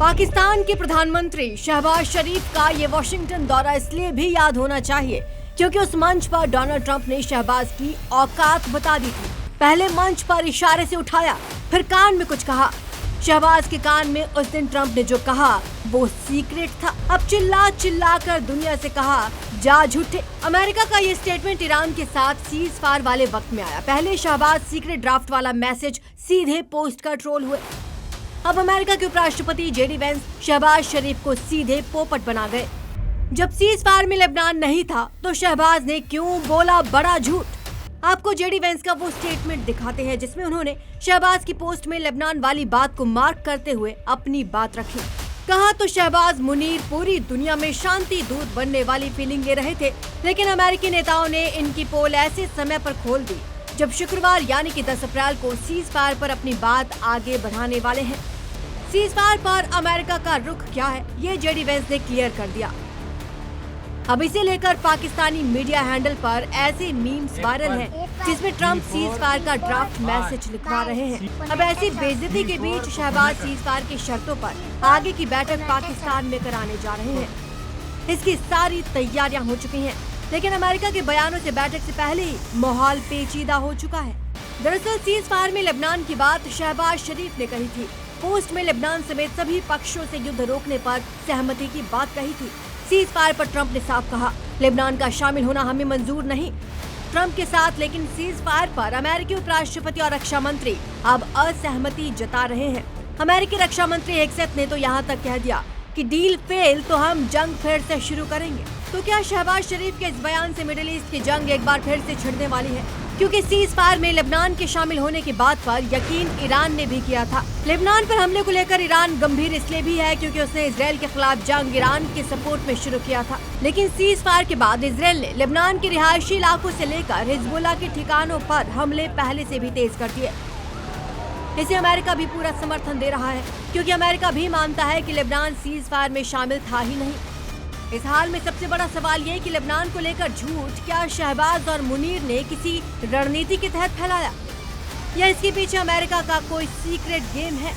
पाकिस्तान के प्रधानमंत्री शहबाज शरीफ का ये वॉशिंगटन दौरा इसलिए भी याद होना चाहिए क्योंकि उस मंच पर डोनाल्ड ट्रंप ने शहबाज की औकात बता दी थी। पहले मंच पर इशारे से उठाया, फिर कान में कुछ कहा। शहबाज के कान में उस दिन ट्रंप ने जो कहा वो सीक्रेट था। अब चिल्ला चिल्ला कर दुनिया से कहा जा झूठे। अमेरिका का ये स्टेटमेंट ईरान के साथ सीज फायर वाले वक्त में आया। पहले शहबाज सीक्रेट ड्राफ्ट वाला मैसेज सीधे पोस्ट कर ट्रोल हुए। अब अमेरिका के उपराष्ट्रपति जेडी वेंस शहबाज शरीफ को सीधे पोपट बना गए। जब सीज फायर में लेबनान नहीं था तो शहबाज ने क्यों बोला बड़ा झूठ। आपको जेडी वेंस का वो स्टेटमेंट दिखाते हैं जिसमें उन्होंने शहबाज की पोस्ट में लेबनान वाली बात को मार्क करते हुए अपनी बात रखी। कहा तो शहबाज मुनीर पूरी दुनिया में शांति दूत बनने वाली फीलिंग ले रहे थे, लेकिन अमेरिकी नेताओं ने इनकी पोल ऐसे समय पर खोल दी जब शुक्रवार यानी कि 10 अप्रैल को सीज फायर पर अपनी बात आगे बढ़ाने वाले हैं। सीज फायर पर अमेरिका का रुख क्या है ये जेडी वेंस ने क्लियर कर दिया। अब इसे लेकर पाकिस्तानी मीडिया हैंडल पर ऐसे मीम्स वायरल हैं जिसमें ट्रंप सीज फायर का ड्राफ्ट मैसेज लिखवा रहे हैं। अब ऐसी बेइज्जती के बीच शहबाज सीज फायर की शर्तों पर आगे की बैठक पाकिस्तान में कराने जा रहे हैं। इसकी सारी तैयारियां हो चुकी हैं, लेकिन अमेरिका के बयानों से बैठक से पहले ही माहौल पेचीदा हो चुका है। दरअसल सीज फायर में लेबनान की बात शहबाज शरीफ ने कही थी। पोस्ट में लेबनान समेत सभी पक्षों से युद्ध रोकने पर सहमति की बात कही थी। सीज फायर पर ट्रंप ने साफ कहा लेबनान का शामिल होना हमें मंजूर नहीं। ट्रंप के साथ लेकिन सीज फायर पर अमेरिकी उपराष्ट्रपति और रक्षा मंत्री अब असहमति जता रहे हैं। अमेरिकी रक्षा मंत्री हेक्सेथ ने तो यहाँ तक कह दिया कि डील फेल तो हम जंग फिर से शुरू करेंगे। तो क्या शहबाज शरीफ के इस बयान से मिडिल ईस्ट की जंग एक बार फिर से छिड़ने वाली है? क्योंकि सीज फायर में लेबनान के शामिल होने की बात पर यकीन ईरान ने भी किया था। लेबनान पर हमले को लेकर ईरान गंभीर इसलिए भी है क्योंकि उसने इजरायल के खिलाफ जंग ईरान के सपोर्ट में शुरू किया था। लेकिन सीज फायर के बाद इजरायल ने लेबनान के रिहायशी इलाकों से लेकर हिजबुल्लाह के ठिकानों पर हमले पहले से भी तेज कर दिए। इसे अमेरिका भी पूरा समर्थन दे रहा है क्योंकि अमेरिका भी मानता है कि लेबनान सीज फायर में शामिल था ही नहीं। इस हाल में सबसे बड़ा सवाल ये कि लेबनान को लेकर झूठ क्या शहबाज और मुनीर ने किसी रणनीति के तहत फैलाया या इसके पीछे अमेरिका का कोई सीक्रेट गेम है?